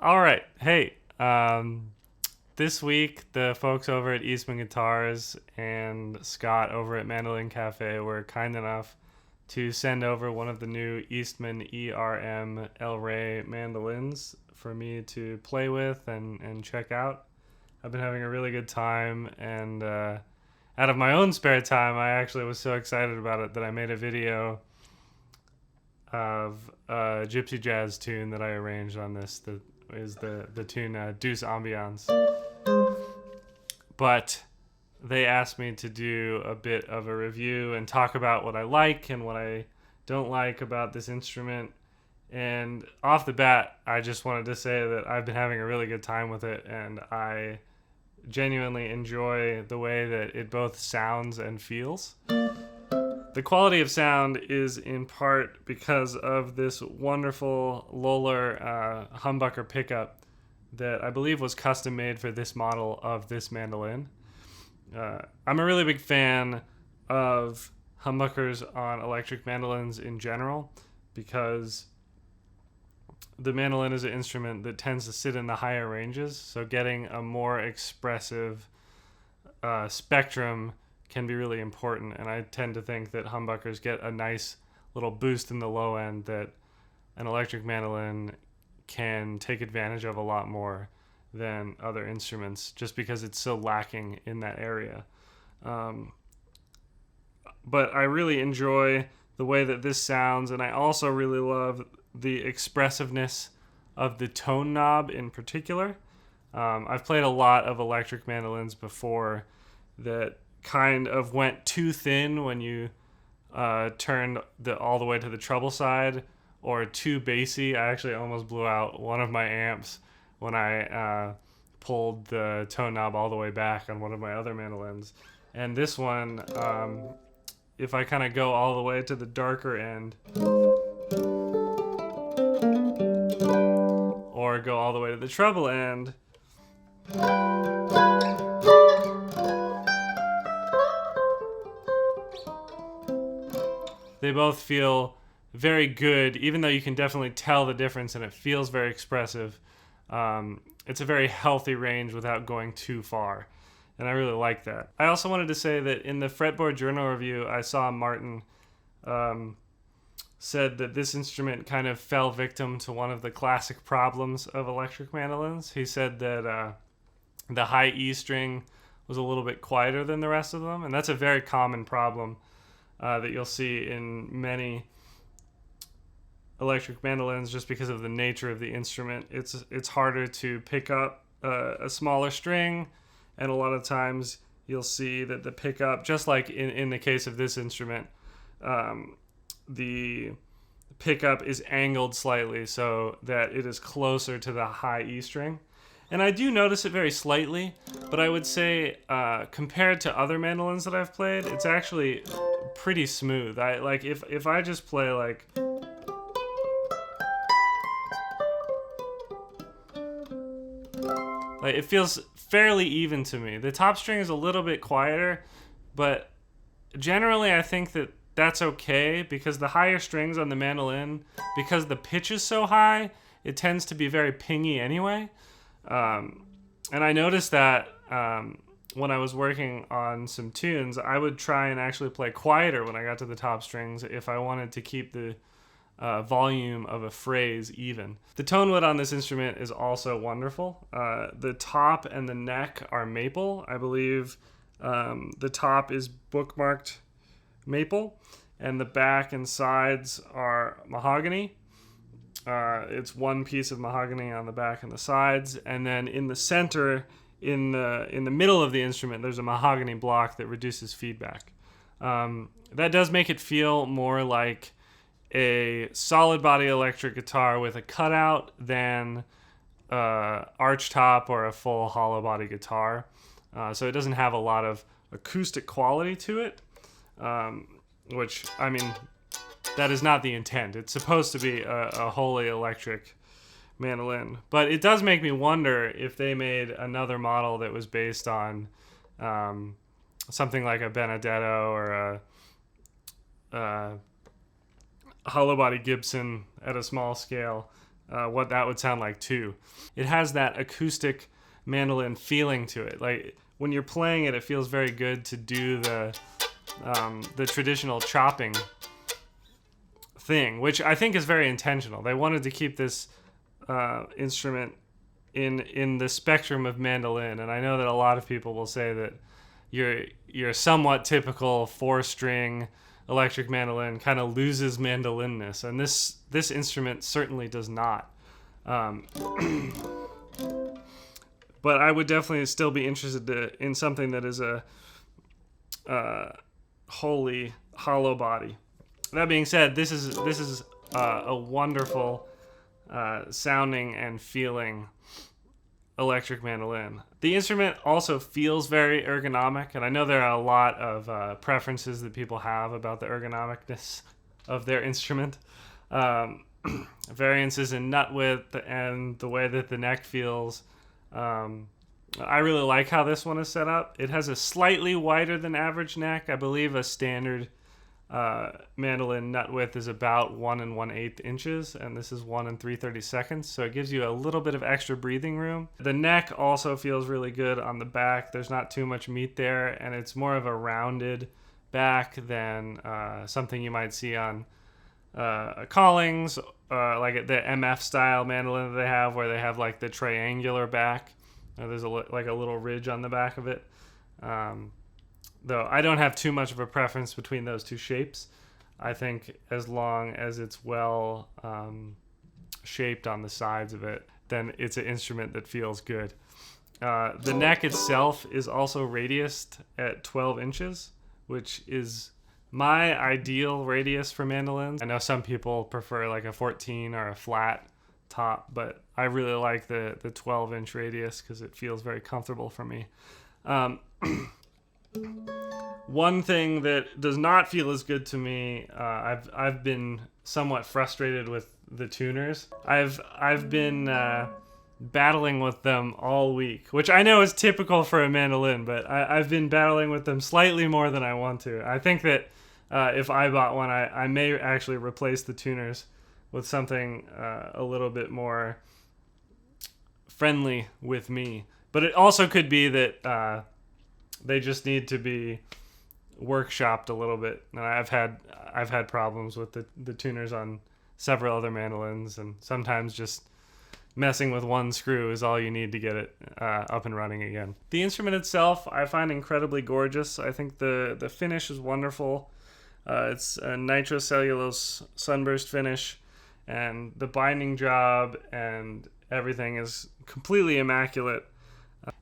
All right. Hey, this week the folks over at Eastman Guitars and Scott over at Mandolin Cafe were kind enough to send over one of the new Eastman ER-M El Rey mandolins for me to play with and check out. I've been having a really good time, and out of my own spare time, I actually was so excited about it that I made a video of a gypsy jazz tune that I arranged on this. That is the tune Douce Ambiance. But they asked me to do a bit of a review and talk about what I like and what I don't like about this instrument. And off the bat, I just wanted to say that I've been having a really good time with it, and I genuinely enjoy the way that it both sounds and feels. The quality of sound is in part because of this wonderful Lohler humbucker pickup that I believe was custom made for this model of this mandolin. I'm a really big fan of humbuckers on electric mandolins in general because the mandolin is an instrument that tends to sit in the higher ranges, so getting a more expressive spectrum can be really important, and I tend to think that humbuckers get a nice little boost in the low end that an electric mandolin can take advantage of a lot more than other instruments just because it's so lacking in that area. But I really enjoy the way that this sounds, and I also really love the expressiveness of the tone knob in particular. I've played a lot of electric mandolins before that kind of went too thin when you turned all the way to the treble side, or too bassy. I actually almost blew out one of my amps when I pulled the tone knob all the way back on one of my other mandolins. And this one, if I kind of go all the way to the darker end, or go all the way to the treble end, they both feel very good, even though you can definitely tell the difference and it feels very expressive. It's a very healthy range without going too far, and I really like that. I also wanted to say that in the Fretboard Journal review, I saw Martin said that this instrument kind of fell victim to one of the classic problems of electric mandolins. He said that the high E string was a little bit quieter than the rest of them, and that's a very common problem that you'll see in many electric mandolins just because of the nature of the instrument. It's harder to pick up a smaller string, and a lot of times you'll see that the pickup, just like in the case of this instrument, the pickup is angled slightly so that it is closer to the high E string. And I do notice it very slightly, but I would say compared to other mandolins that I've played, it's actually pretty smooth. I like if I just play like it feels fairly even to me. The top string is a little bit quieter, but generally I think that that's okay because the higher strings on the mandolin, because the pitch is so high, it tends to be very pingy anyway. And I noticed that when I was working on some tunes, I would try and actually play quieter when I got to the top strings if I wanted to keep the volume of a phrase even. The tone wood on this instrument is also wonderful. The top and the neck are maple. I believe the top is bookmarked maple, and the back and sides are mahogany. It's one piece of mahogany on the back and the sides, and then in the center, in the middle of the instrument, there's a mahogany block that reduces feedback. That does make it feel more like a solid body electric guitar with a cutout than arch top or a full hollow body guitar. So it doesn't have a lot of acoustic quality to it, which, I mean, that is not the intent. It's supposed to be a wholly electric mandolin. But it does make me wonder if they made another model that was based on something like a Benedetto or a hollow body Gibson at a small scale, what that would sound like too. It has that acoustic mandolin feeling to it. Like when you're playing it, it feels very good to do the traditional chopping thing, which I think is very intentional. They wanted to keep this instrument in the spectrum of mandolin, and I know that a lot of people will say that your somewhat typical 4-string electric mandolin kind of loses mandolinness, and this instrument certainly does not. But I would definitely still be interested in something that is a wholly hollow body. That being said, this is a wonderful sounding and feeling electric mandolin. The instrument also feels very ergonomic, and I know there are a lot of preferences that people have about the ergonomicness of their instrument. Variances in nut width and the way that the neck feels. I really like how this one is set up. It has a slightly wider than average neck. I believe a standard mandolin nut width is about 1 1/8 inches, and this is 1 3/32, so it gives you a little bit of extra breathing room. The neck also feels really good on the back. There's not too much meat there, and it's more of a rounded back than something you might see on a Collings, like the MF style mandolin that they have, where they have like the triangular back. There's like a little ridge on the back of it. Though I don't have too much of a preference between those two shapes. I think as long as it's well shaped on the sides of it, then it's an instrument that feels good. The neck itself is also radiused at 12 inches, which is my ideal radius for mandolins. I know some people prefer like a 14 or a flat top, but I really like the 12-inch radius because it feels very comfortable for me. One thing that does not feel as good to me, I've been somewhat frustrated with the tuners. I've been battling with them all week, which I know is typical for a mandolin, but I've been battling with them slightly more than I want to. I think that if I bought one, I may actually replace the tuners with something a little bit more friendly with me. But it also could be that they just need to be workshopped a little bit. And I've had problems with the tuners on several other mandolins, and sometimes just messing with one screw is all you need to get it up and running again. The instrument itself I find incredibly gorgeous. I think the finish is wonderful. It's a nitrocellulose sunburst finish, and the binding job and everything is completely immaculate.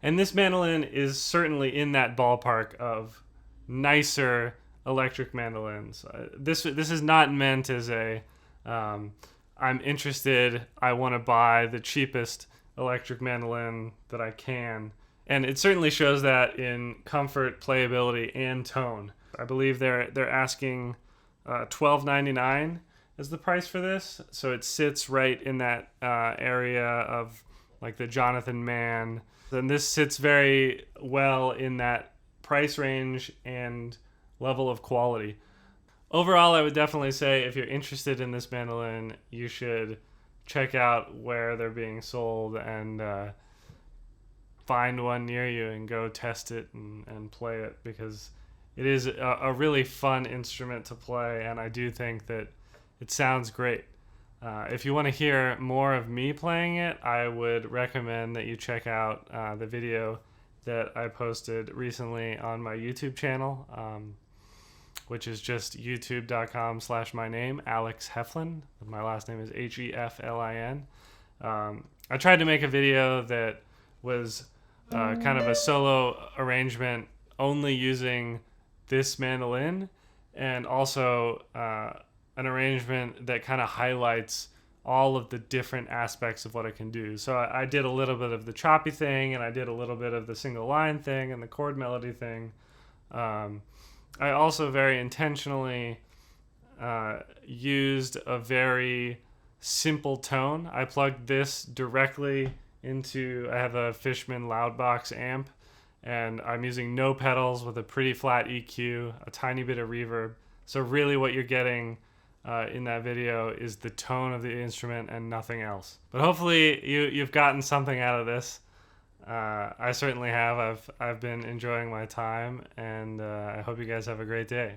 And this mandolin is certainly in that ballpark of nicer electric mandolins. This is not meant as a I'm interested, I want to buy the cheapest electric mandolin that I can. And it certainly shows that in comfort, playability, and tone. I believe they're asking $12.99 is the price for this. So it sits right in that area of like the Jonathan Mann. And this sits very well in that price range and level of quality. Overall, I would definitely say if you're interested in this mandolin, you should check out where they're being sold and find one near you and go test it and play it, because it is a really fun instrument to play, and I do think that it sounds great. If you want to hear more of me playing it, I would recommend that you check out the video that I posted recently on my YouTube channel, which is just youtube.com/my name, Alex Heflin. My last name is Heflin. I tried to make a video that was kind of a solo arrangement only using this mandolin, and also an arrangement that kind of highlights all of the different aspects of what it can do. So I did a little bit of the choppy thing, and I did a little bit of the single line thing and the chord melody thing. I also very intentionally used a very simple tone. I plugged this directly into, I have a Fishman Loudbox amp, and I'm using no pedals with a pretty flat EQ, a tiny bit of reverb. So really what you're getting in that video is the tone of the instrument and nothing else. But hopefully you've gotten something out of this. I certainly have. I've been enjoying my time, and I hope you guys have a great day.